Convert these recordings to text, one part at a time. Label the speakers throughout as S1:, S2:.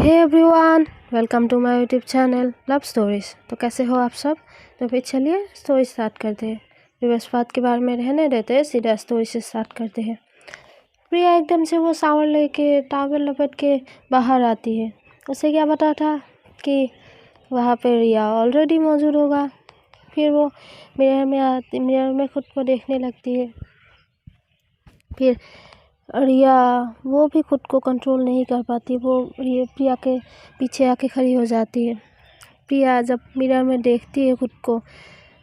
S1: Hey everyone, welcome to my YouTube channel love stories. तो कैसे हो आप सब। तो फिर चलिए स्टोरी स्टार्ट करते हैं। रिवर्स बात के बारे में रहने देते हैं, सीधा स्टोरी से स्टार्ट करते हैं। प्रिया एकदम से वो शावर लेके टॉवल लपेट के बाहर आती है। उसे क्या पता था कि वहाँ पे रिया ऑलरेडी मौजूद होगा। फिर वो मिरर में खुद को देखने लगती है। फिर रिया वो भी खुद को कंट्रोल नहीं कर पाती, वो ये प्रिया के पीछे आके खड़ी हो जाती है। प्रिया जब मिरर में देखती है खुद को,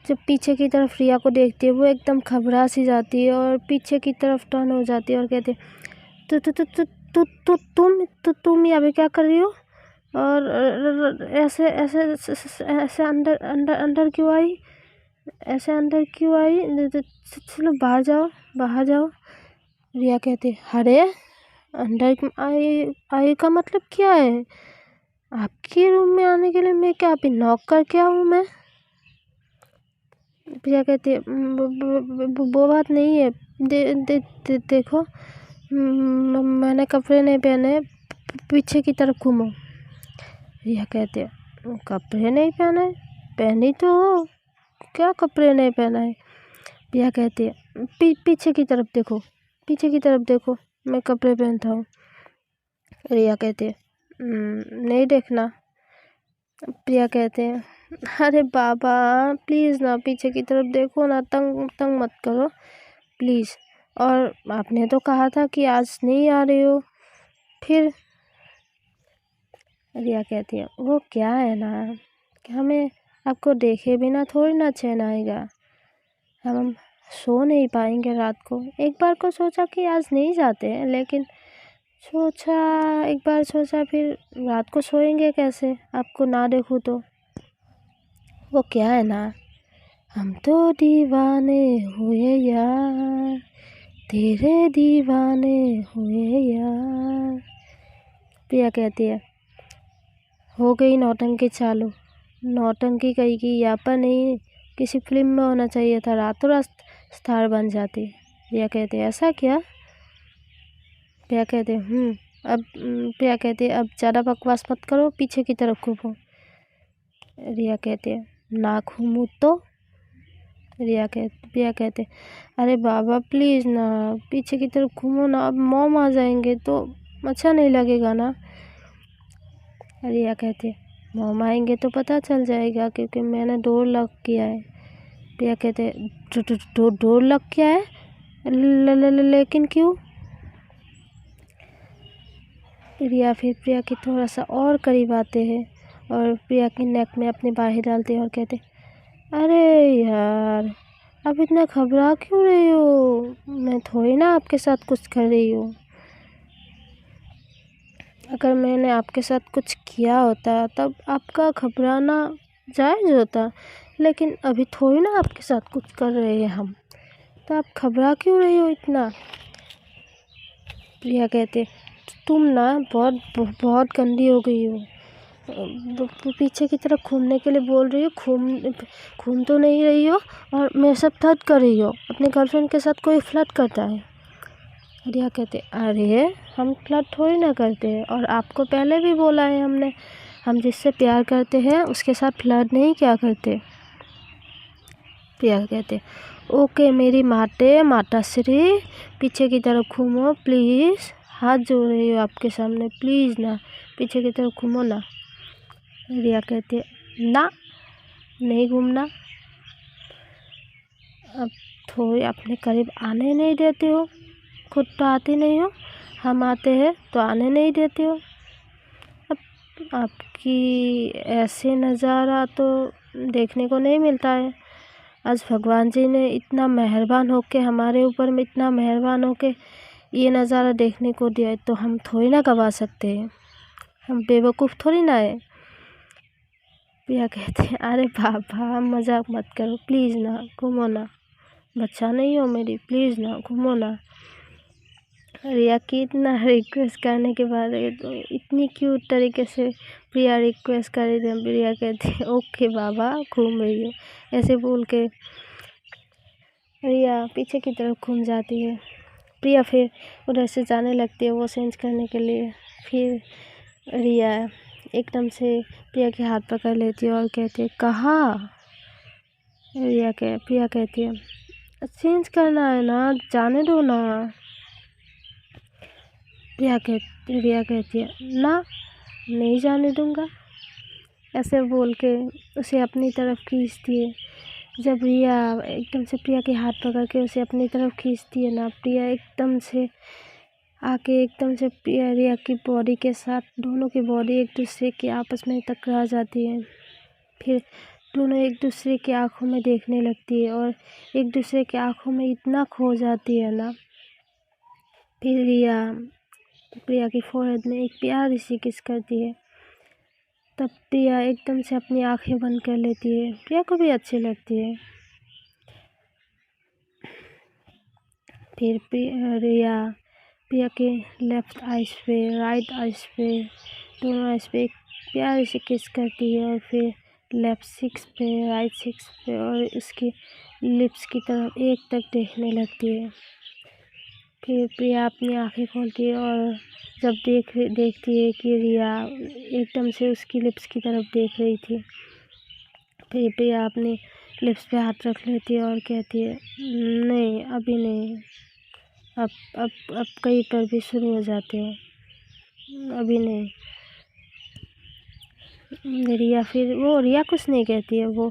S1: जब पीछे की तरफ रिया को देखती है, वो एकदम घबरा सी जाती है और पीछे की तरफ टर्न हो जाती है और कहती है तु तु तु तु तु तु तुम यहाँ पे क्या कर रही हो, और ऐसे ऐसे ऐसे अंदर अंदर अंदर क्यों आई, ऐसे अंदर क्यों आई, चलो बाहर जाओ। रिया कहती है अरे अंदर आई का मतलब क्या है, आपके रूम में आने के लिए मैं क्या अभी नॉक करके आऊँ मैं। प्रिया कहती है वो बात नहीं है, देखो मैंने कपड़े नहीं पहने, पीछे की तरफ घूमो। रिया कहती है कपड़े नहीं पहने, पहनी तो हो, क्या कपड़े नहीं पहना है। प्रिया कहती है पीछे की तरफ देखो, पीछे की तरफ देखो, मैं कपड़े पहनता हूँ। रिया कहती है नहीं देखना। प्रिया कहते हैं अरे बाबा प्लीज़ ना, पीछे की तरफ देखो ना, तंग मत करो प्लीज़। और आपने तो कहा था कि आज नहीं आ रही हो फिर। रिया कहती है वो क्या है ना कि हमें आपको देखे बिना थोड़ी ना चैन आएगा, हम सो नहीं पाएंगे रात को। एक बार को सोचा कि आज नहीं जाते हैं, लेकिन एक बार सोचा फिर रात को सोएंगे कैसे आपको ना देखूँ तो। वो क्या है ना, हम तो दीवाने हुए यार, तेरे दीवाने हुए यार। प्रिया कहती है हो गई नौटंकी चालू, नौटंकी कही की यहाँ पर नहीं, किसी फिल्म में होना चाहिए था, रातों रात स्टार बन जाती। प्रिया कहती है ऐसा क्या। प्रिया कहते अब प्रिया कहती है अब ज़्यादा बकवास मत करो, पीछे की तरफ घूमो। रिया कहते हैं ना घूमूं तो। प्रिया कहते अरे बाबा प्लीज़ ना, पीछे की तरफ घूमो ना, अब मॉम आ जाएंगे तो अच्छा नहीं लगेगा ना। रिया कहते मॉम आएंगे तो पता चल जाएगा, क्योंकि मैंने डोर लॉक किया है। प्रिया कहते डोर लॉक किया है, लेकिन क्यों। रिया फिर प्रिया की थोड़ा सा और करीब आते हैं और प्रिया की नेक में अपनी बाहें डालते हैं और कहते अरे यार अब इतना घबरा क्यों रही हो, मैं थोड़ी ना आपके साथ कुछ कर रही हूँ। अगर मैंने आपके साथ कुछ किया होता तब आपका घबराना जायज़ होता, लेकिन अभी थोड़ी ना आपके साथ कुछ कर रहे हैं हम, तो आप घबरा क्यों रही हो इतना। प्रिया कहते तुम ना बहुत गंदी हो गई हो, पीछे की तरफ घूमने के लिए बोल रही हो, घूम तो नहीं रही हो और मेरे साथ फ्लर्ट कर रही हो, अपने गर्लफ्रेंड के साथ कोई फ्लर्ट करता है। रिया कहते अरे हम फ्लर्ट थोड़ी ना करते हैं, और आपको पहले भी बोला है हमने, हम जिससे प्यार करते हैं उसके साथ फ्लर्ट नहीं क्या करते। प्रिया कहते ओके मेरी माताश्री, पीछे की तरफ घूमो प्लीज़, हाथ जोड़ रही हो आपके सामने, प्लीज़ ना पीछे की तरफ घूमो ना। रिया कहती है ना नहीं घूमना। अब थोड़ी अपने करीब आने नहीं देते हो, खुद तो आते नहीं हो, हम आते हैं तो आने नहीं देते हो। अब आपकी ऐसे नज़ारा तो देखने को नहीं मिलता है। आज भगवान जी ने इतना मेहरबान होके हमारे ऊपर में, इतना मेहरबान होके ये नज़ारा देखने को दिया है, तो हम थोड़ी ना गवा सकते हैं, हम बेवकूफ़ थोड़ी ना है। प्रिया कहते हैं अरे बाबा मजाक मत करो प्लीज़ ना, घूमो ना, बच्चा नहीं हो मेरी, प्लीज़ ना घूमो ना। रिया की इतना रिक्वेस्ट करने के बाद तो इतनी क्यूट तरीके से प्रिया रिक्वेस्ट कर रही थी। प्रिया कहती है ओके बाबा घूम रही हो, ऐसे बोल के रिया पीछे की तरफ घूम जाती है। प्रिया फिर उधर से जाने लगती है वो चेंज करने के लिए। फिर रिया एकदम से प्रिया के हाथ पकड़ लेती है और कहती है कहाँ। प्रिया कहती है चेंज करना है ना, जाने दो ना। रिया कहती है ना, नहीं जाने दूंगा। ऐसे बोल के उसे अपनी तरफ खींचती है। जब रिया एकदम से प्रिया के हाथ पकड़ के उसे अपनी तरफ खींचती है ना, प्रिया एकदम से आके एकदम से प्रिया रिया की बॉडी के साथ दोनों की बॉडी एक दूसरे के आपस में टकरा जाती है। फिर दोनों एक दूसरे की आंखों में देखने लगती है और एक दूसरे की आंखों में इतना खो जाती है ना। फिर रिया प्रिया की फोrehead में एक प्यारी सी किस करती है। तब प्रिया एकदम से अपनी आंखें बंद कर लेती है। प्रिया को भी अच्छी लगती है। फिर रिया प्रिया के लेफ्ट आइज पे, राइट आइज पे, दोनों आइज पे एक प्यारी सी किस करती है और फिर लेफ्ट चिक्स पे, राइट चिक्स पे और उसकी लिप्स की तरफ एक तक देखने लगती है। फिर प्रिया अपनी आंखें खोलती है और जब देखती है कि रिया एकदम से उसकी लिप्स की तरफ देख रही थी, फिर प्रिया अपने लिप्स पे हाथ रख लेती है और कहती है नहीं, अभी नहीं, अब कहीं पर भी शुरू हो जाते हैं, अभी नहीं। रिया कुछ नहीं कहती है, वो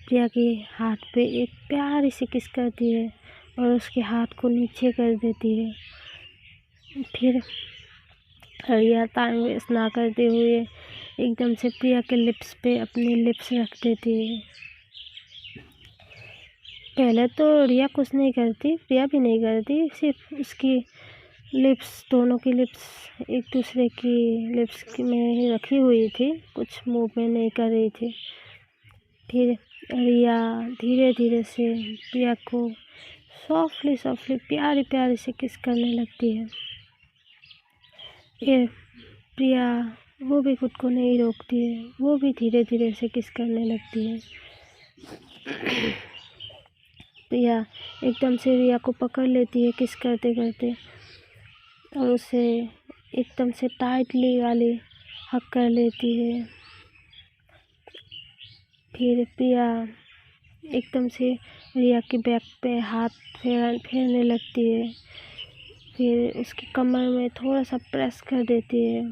S1: प्रिया के हाथ पे एक प्यारी सी किस करती है और उसके हाथ को नीचे कर देती है। फिर रिया टाइम वेस्ट ना करते हुए एकदम से प्रिया के लिप्स पे अपने लिप्स रख देती है। पहले तो रिया कुछ नहीं करती, प्रिया भी नहीं करती, सिर्फ उसकी लिप्स, दोनों की लिप्स एक दूसरे की लिप्स में ही रखी हुई थी, कुछ मूवमेंट नहीं कर रही थी। फिर रिया धीरे धीरे से प्रिया को सॉफ्टली प्यारी प्यारी से किस करने लगती है। फिर प्रिया वो भी खुद को नहीं रोकती है, वो भी धीरे धीरे से किस करने लगती है। प्रिया एकदम से रिया को पकड़ लेती है किस करते करते और उसे एकदम से टाइटली वाली हक कर लेती है। फिर प्रिया एकदम से रिया की बैक पे हाथ फेरने लगती है। फिर उसकी कमर में थोड़ा सा प्रेस कर देती है।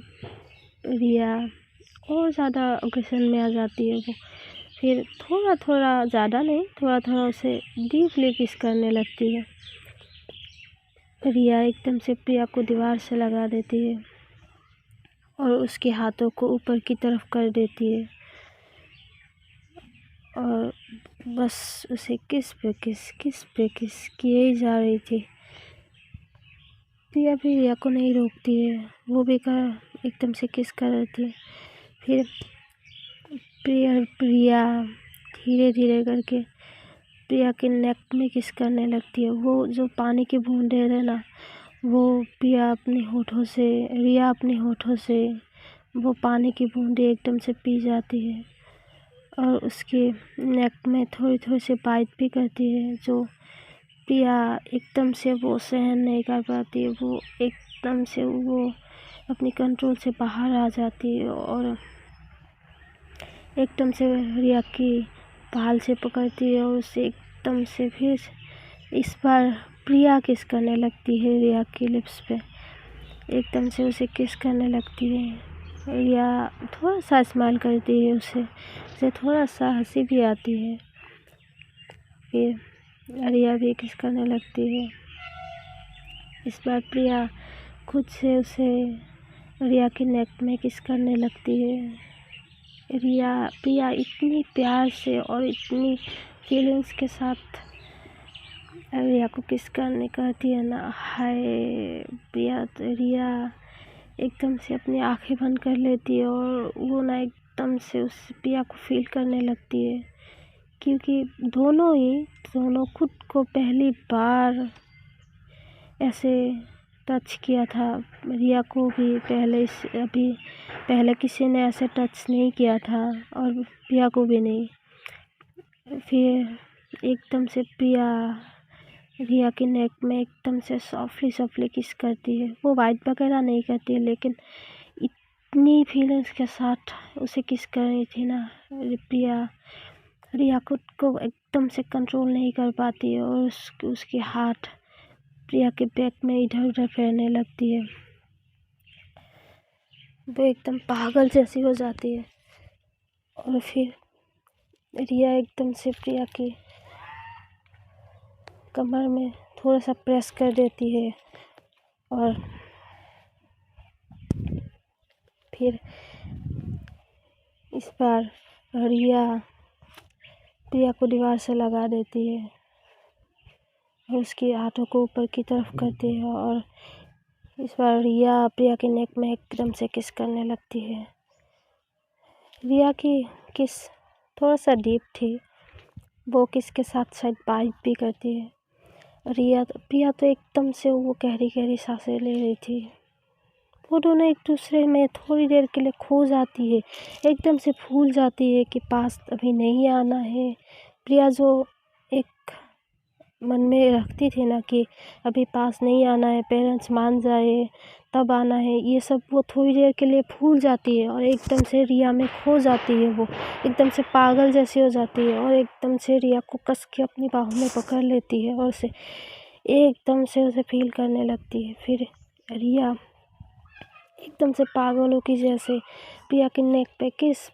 S1: रिया और ज़्यादा ऑकेशन में आ जाती है वो। फिर थोड़ा थोड़ा, ज़्यादा नहीं, थोड़ा थोड़ा उसे डीपली किस करने लगती है। रिया एकदम से प्रिया को दीवार से लगा देती है और उसके हाथों को ऊपर की तरफ कर देती है और बस उसे किस पे किस किए ही जा रही थी। प्रिया भी रिया को नहीं रोकती है, वो भी एकदम से किस कर रही थी। फिर प्रिया धीरे धीरे करके प्रिया के नेक में किस करने लगती है। वो जो पानी की बूंदें है ना, वो रिया अपने होठों से वो पानी की बूंदें एकदम से पी जाती है और उसके नेक में थोड़ी थोड़ी सी बाइट भी करती है, जो प्रिया एकदम से वो सहन नहीं कर पाती है। वो एकदम से वो अपनी कंट्रोल से बाहर आ जाती है और एकदम से रिया की बाल से पकड़ती है और उसे एकदम से फिर इस बार प्रिया किस करने लगती है रिया की लिप्स पे। एकदम से उसे किस करने लगती है। रिया थोड़ा सा स्माइल करती है, उसे थोड़ा सा हंसी भी आती है। फिर रिया भी किस करने लगती है। इस बार प्रिया खुद से उसे रिया के नेक में किस करने लगती है। प्रिया इतनी प्यार से और इतनी फीलिंग्स के साथ रिया को किस करने कहती है ना, हाय। रिया एकदम से अपनी आंखें बंद कर लेती है और वो ना एकदम से उस प्रिया को फील करने लगती है, क्योंकि दोनों खुद को पहली बार ऐसे टच किया था। रिया को भी पहले किसी ने ऐसे टच नहीं किया था और प्रिया को भी नहीं। फिर एकदम से प्रिया रिया के नेक में एकदम से सॉफ्टली किस करती है। वो वाइट वगैरह नहीं करती है, लेकिन इतनी फीलिंग्स के साथ उसे किस कर रही थी ना प्रिया। रिया खुद को एकदम से कंट्रोल नहीं कर पाती है और उसके हाथ प्रिया के बैक में इधर उधर फेरने लगती है। वो एकदम पागल जैसी हो जाती है और फिर रिया एकदम से प्रिया की कमर में थोड़ा सा प्रेस कर देती है और फिर इस बार रिया प्रिया को दीवार से लगा देती है और उसकी हाथों को ऊपर की तरफ करती है और इस बार रिया प्रिया के नेक में एकदम से किस करने लगती है। रिया की किस थोड़ा सा डीप थी, वो किस के साथ शायद बाइट भी करती है। प्रिया तो एकदम से वो गहरी गहरी सांसें ले रही थी। वो दोनों एक दूसरे में थोड़ी देर के लिए खो जाती है, एकदम से भूल जाती है कि पास अभी नहीं आना है। प्रिया जो एक मन में रखती थी ना कि अभी पास नहीं आना है, पेरेंट्स मान जाए तब आना है, ये सब वो थोड़ी देर के लिए भूल जाती है और एकदम से रिया में खो जाती है। वो एकदम से पागल जैसी हो जाती है और एकदम से रिया को कस के अपनी बाहों में पकड़ लेती है और उसे एकदम से उसे फील करने लगती है। फिर रिया एकदम से पागलों की जैसे प्रिया के नेक पे किस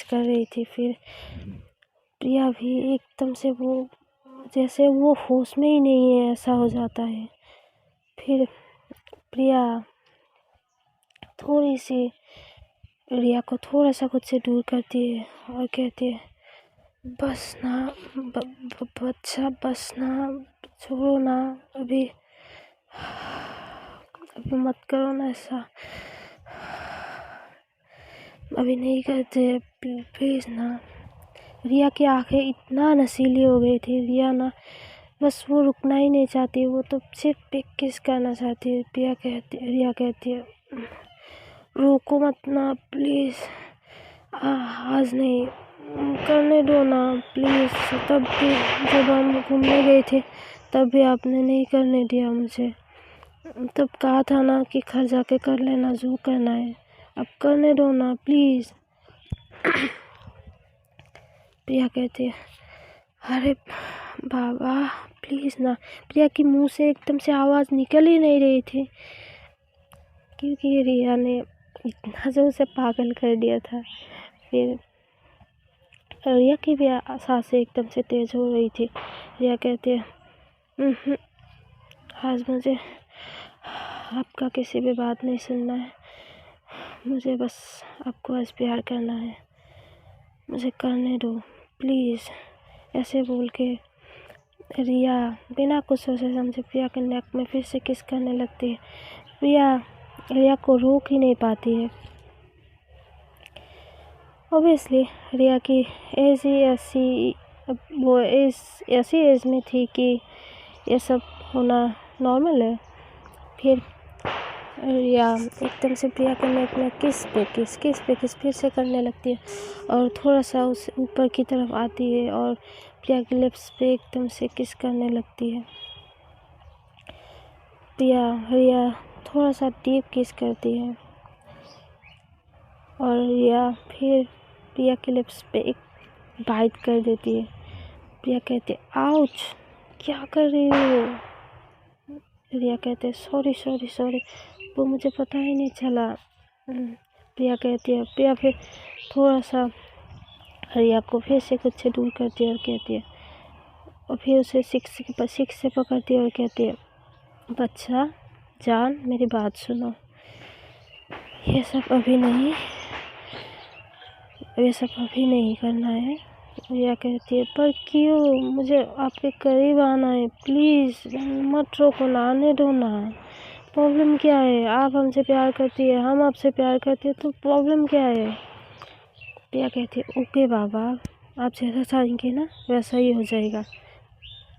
S1: कर रही थी। फिर प्रिया भी एकदम से वो जैसे वो होश में ही नहीं है ऐसा हो जाता है। फिर प्रिया थोड़ी सी रिया को थोड़ा सा खुद से दूर करती है और कहती है बस ना बच्चा, बस ना, छोड़ो ना, अभी मत करो ना ऐसा, अभी नहीं करते प्लीज़ ना। रिया की आंखें इतना नशीली हो गई थी, रिया ना बस वो रुकना ही नहीं चाहती, वो तो सिर्फ एक किस करना चाहती है। रिया कहती है रोको मत ना प्लीज़, आज नहीं, करने दो ना प्लीज़। तब भी जब हम घूमने गए थे तब भी आपने नहीं करने दिया मुझे, तब कहा था ना कि घर जाके कर लेना जो करना है, अब करने दो ना प्लीज़। प्रिया कहती है अरे बाबा प्लीज़ ना। प्रिया की मुंह से एकदम से आवाज़ निकल ही नहीं रही थी क्योंकि रिया ने इतना जो उसे पागल कर दिया था। फिर रिया की भी सांसें एकदम से तेज़ हो रही थी। रिया कहती है आज मुझे आपका किसी भी बात नहीं सुनना है, मुझे बस आपको आज प्यार करना है, मुझे करने दो प्लीज़। ऐसे बोल के रिया बिना कुछ सोचे समझे प्रिया के नेक में फिर से किस करने लगती है। रिया को रोक ही नहीं पाती है। ऑब्वियसली रिया की एज ही ऐसी एज में थी कि ये सब होना नॉर्मल है। फिर रिया एकदम से प्रिया के नेक में किस पे किस फिर से करने लगती है और थोड़ा सा उस ऊपर की तरफ आती है और प्रिया के लिप्स पे एकदम से किस करने लगती है। रिया थोड़ा सा डीप किस करती है और रिया फिर प्रिया के लिप्स पे एक बाइट कर देती है। प्रिया कहती है आउच, क्या कर रही हो। रिया कहते हैं सॉरी, वो मुझे पता ही नहीं चला। प्रिया कहती है, प्रिया फिर थोड़ा सा रिया को फिर से खुद से दूर करती है और कहती है और फिर उसे सिक्स से पकड़ती है और कहती है बच्चा जान मेरी बात सुनो, ये सब अभी नहीं करना है। रिया कहती है पर क्यों, मुझे आपके करीब आना है, प्लीज़ मत रोको ना, आने दो ना, प्रॉब्लम क्या है। आप हमसे प्यार करती है, हम आपसे प्यार करते हैं, तो प्रॉब्लम क्या है। प्रिया कहती है ओके बाबा, आप जैसा चाहेंगे ना वैसा ही हो जाएगा,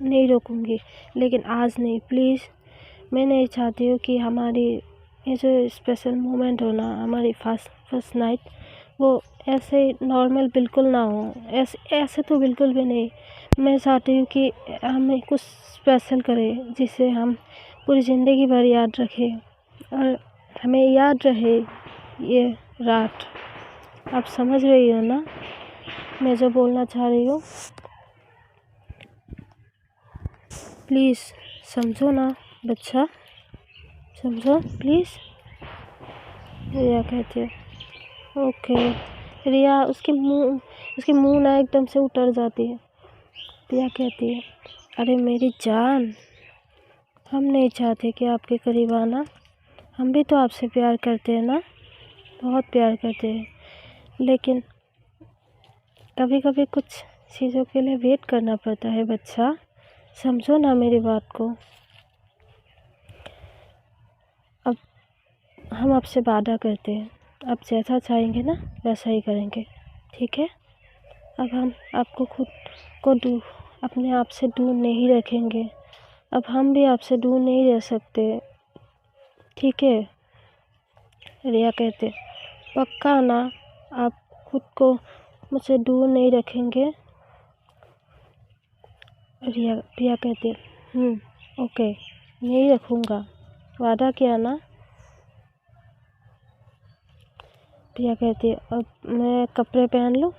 S1: नहीं रोकूंगी, लेकिन आज नहीं प्लीज़। मैं नहीं चाहती हूँ कि हमारी ये जो स्पेशल मोमेंट हो ना, हमारी फर्स्ट नाइट, वो ऐसे नॉर्मल बिल्कुल ना हो, ऐसे तो बिल्कुल भी नहीं। मैं चाहती हूँ कि हमें कुछ स्पेशल करें जिसे हम पूरी ज़िंदगी भर याद रखें। और हमें याद रहे ये रात। आप समझ रही हो ना मैं जो बोलना चाह रही हूँ? प्लीज़ समझो ना बच्चा, समझो प्लीज़। रिया कहती है ओके। रिया उसके मुंह ना एकदम से उतर जाती है। रिया कहती है अरे मेरी जान, हम नहीं चाहते कि आपके करीब आना। हम भी तो आपसे प्यार करते हैं ना, बहुत प्यार करते हैं, लेकिन कभी कभी कुछ चीज़ों के लिए वेट करना पड़ता है बच्चा, समझो ना मेरी बात को। अब हम आपसे वादा करते हैं, आप जैसा चाहेंगे ना वैसा ही करेंगे, ठीक है? अब हम आपको खुद को अपने आप से दूर नहीं रखेंगे। अब हम भी आपसे दूर नहीं रह सकते, ठीक है? रिया कहते पक्का ना, आप खुद को मुझसे दूर नहीं रखेंगे? रिया कहती ओके, नहीं रखूँगा, वादा किया ना? रिया कहती अब मैं कपड़े पहन लूँ?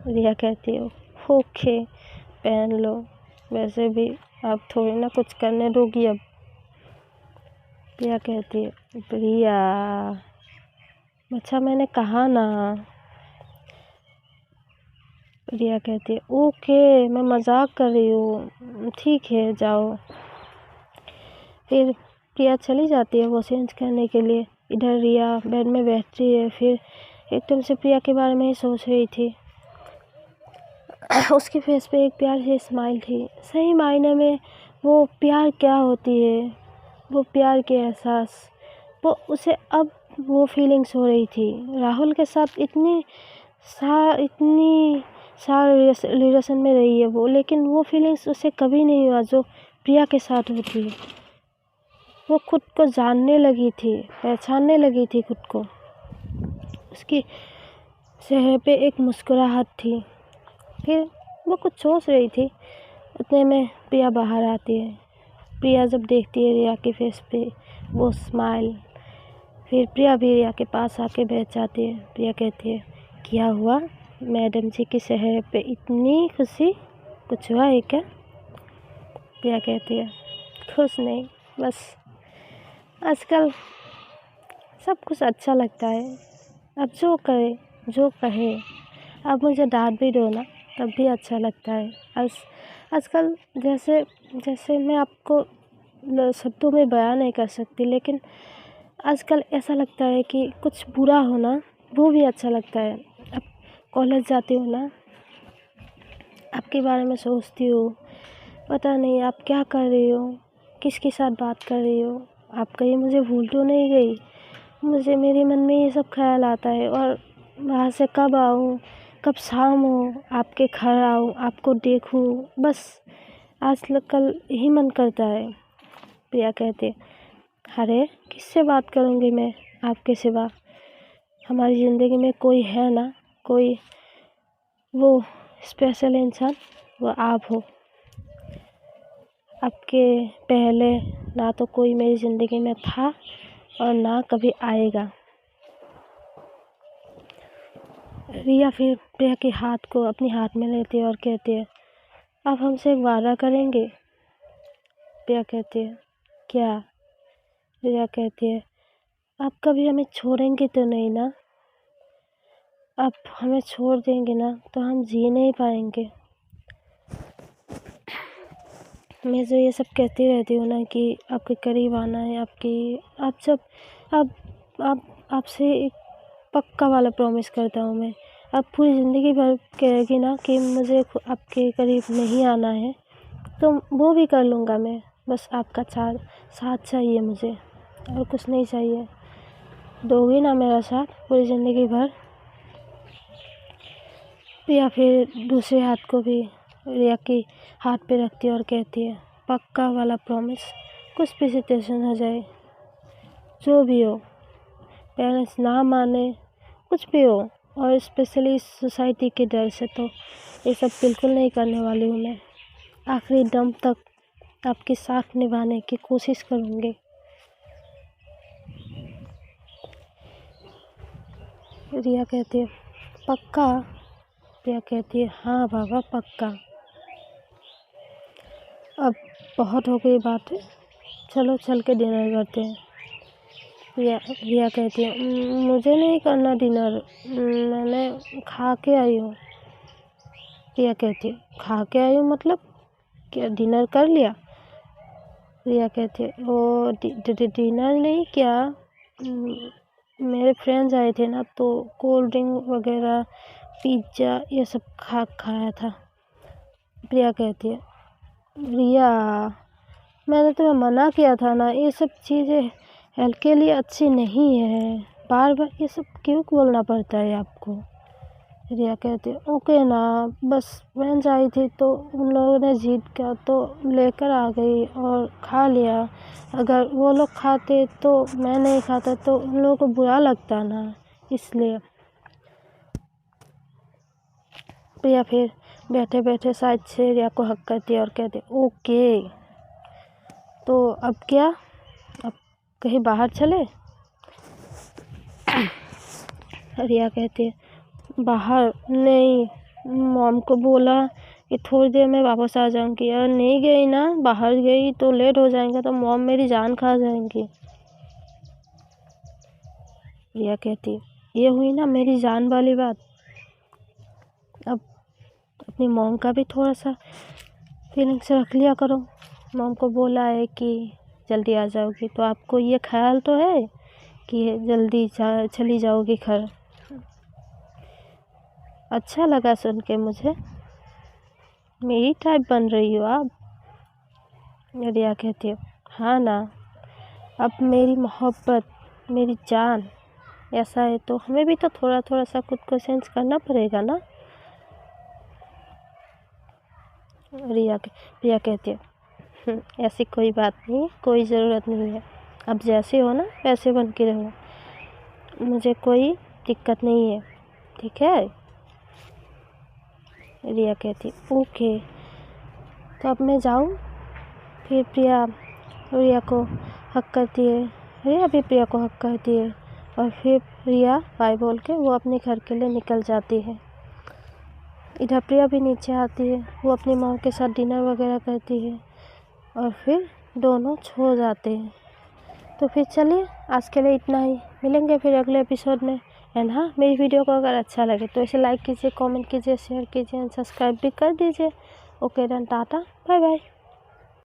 S1: रिया कहती है ओके पहन लो, वैसे भी आप थोड़ी ना कुछ करने दोगी अब। रिया कहती है रिया अच्छा मैंने कहा ना। रिया कहती है ओके मैं मजाक कर रही हूँ, ठीक है जाओ। फिर प्रिया चली जाती है वो चेंज करने के लिए। इधर रिया बेड में बैठती है, फिर एकदम से प्रिया के बारे में ही सोच रही थी। उसके फेस पे एक प्यार सी स्माइल थी। सही मायने में वो प्यार क्या होती है, वो प्यार के एहसास, वो उसे अब वो फीलिंग्स हो रही थी। राहुल के साथ इतनी साल रिलेशन में रही है वो, लेकिन वो फीलिंग्स उसे कभी नहीं हुआ जो प्रिया के साथ होती है। वो खुद को जानने लगी थी, पहचानने लगी थी खुद को। उसकी चेहरे पे एक मुस्कुराहट थी। फिर वो कुछ सोच रही थी, उतने में प्रिया बाहर आती है। प्रिया जब देखती है रिया के फेस पे वो स्माइल, फिर प्रिया भी रिया के पास आके बैठ जाती है। प्रिया कहती है क्या हुआ मैडम जी के चेहरे पे इतनी खुशी, कुछ हुआ है क्या? प्रिया कहती है खुश नहीं, बस आजकल सब कुछ अच्छा लगता है। अब जो करे जो कहे, अब मुझे डांट भी दो ना तब भी अच्छा लगता है। आजकल जैसे मैं आपको शब्दों में बयान नहीं कर सकती, लेकिन आजकल ऐसा लगता है कि कुछ बुरा होना वो भी अच्छा लगता है। अब कॉलेज जाती हूँ ना, आपके बारे में सोचती हूँ, पता नहीं आप क्या कर रही हो, किसके साथ बात कर रही हो, आप कहीं मुझे भूल तो नहीं गई। मेरे मन में ये सब ख्याल आता है, और वहाँ से कब आऊँ, कब शाम हो, आपके घर आऊँ, आपको देखूँ, बस आज कल यही मन करता है। प्रिया कहते अरे किससे बात करूँगी मैं आपके सिवा? हमारी ज़िंदगी में कोई है ना, कोई वो स्पेशल इंसान, वो आप हो। आपके पहले ना तो कोई मेरी ज़िंदगी में था और ना कभी आएगा। रिया फिर प्रिया के हाथ को अपने हाथ में लेती है और कहती है आप हमसे एक वादा करेंगे? प्रिया कहती है क्या? रिया कहती है आप कभी हमें छोड़ेंगे तो नहीं ना? आप हमें छोड़ देंगे ना तो हम जी नहीं पाएंगे। मैं जो ये सब कहती रहती हूँ ना कि आपके करीब आना है, आप जब आपसे एक पक्का वाला प्रॉमिस करता हूँ मैं। आप पूरी ज़िंदगी भर कहेगी ना कि मुझे आपके करीब नहीं आना है, तो वो भी कर लूँगा मैं। बस आपका साथ चाहिए मुझे, और कुछ नहीं चाहिए। दोगी ना मेरा साथ पूरी ज़िंदगी भर? या फिर दूसरे हाथ को भी रिया के हाथ पे रखती है और कहती है पक्का वाला प्रॉमिस, कुछ भी सिचुएशन हो जाए, जो भी हो, पेरेंट्स ना माने, कुछ भी हो, और स्पेशली सोसाइटी के डर से, तो ये सब बिल्कुल नहीं करने वाली हूँ मैं। आखिरी दम तक आपके साथ निभाने की कोशिश करूँगी। रिया कहती है पक्का। प्रिया कहती है हाँ बाबा पक्का। अब बहुत हो गई बातें, चलो चल के डिनर करते हैं। रिया कहती है मुझे नहीं करना डिनर, मैंने खा के आई हूँ। प्रिया कहती है खा के आई हूँ मतलब क्या डिनर कर लिया? रिया कहती है वो डिनर नहीं क्या, मेरे फ्रेंड्स आए थे ना तो कोल्ड ड्रिंक वगैरह पिज्ज़ा ये सब खाया था। प्रिया कहती है रिया मैंने तुम्हें मना किया था ना, ये सब चीज़ें हेल्थ के लिए अच्छी नहीं है, बार बार ये सब क्यों बोलना पड़ता है आपको? रिया कहती है ओके ना, बस फ्रेंड्स आई थी तो उन लोगों ने जिद किया तो लेकर आ गई और खा लिया। अगर वो लोग खाते तो मैं नहीं खाता तो उन लोगों को बुरा लगता ना, इसलिए। प्रिया फिर बैठे बैठे साइड से रिया को हक करती है और कहती है ओके तो अब क्या, अब कहीं बाहर चले? रिया कहती है बाहर नहीं, मॉम को बोला कि थोड़ी देर में वापस आ जाऊंगी, अगर नहीं गई ना, बाहर गई तो लेट हो जाएगा तो मॉम मेरी जान खा जाएंगी। रिया कहती ये हुई ना मेरी जान वाली बात। अब अपनी मॉम का भी थोड़ा सा फीलिंग्स रख लिया करो, मॉम को बोला है कि जल्दी आ जाओगी तो आपको ये ख्याल तो है कि जल्दी चली जाओगी घर। अच्छा लगा सुन के मुझे, मेरी टाइप बन रही हो आप। रिया कहती है हाँ ना, अब मेरी मोहब्बत मेरी जान ऐसा है तो हमें भी तो थोड़ा थोड़ा सा खुद को सेंस करना पड़ेगा ना। प्रिया कहती है ऐसी कोई बात नहीं, कोई ज़रूरत नहीं है, अब जैसे हो ना वैसे बन के रहो, मुझे कोई दिक्कत नहीं है, ठीक है? रिया कहती ओके तो अब मैं जाऊँ? फिर प्रिया रिया को हक करती है, रिया भी प्रिया को हक करती है और फिर रिया बाय बोल के वो अपने घर के लिए निकल जाती है। इधर प्रिया भी नीचे आती है, वो अपनी माँ के साथ डिनर वगैरह करती है और फिर दोनों सो जाते हैं। तो फिर चलिए आज के लिए इतना ही, मिलेंगे फिर अगले एपिसोड में। एंड हाँ, मेरी वीडियो को अगर अच्छा लगे तो इसे लाइक कीजिए, कमेंट कीजिए, शेयर कीजिए एंड सब्सक्राइब भी कर दीजिए। Okay then tata bye bye.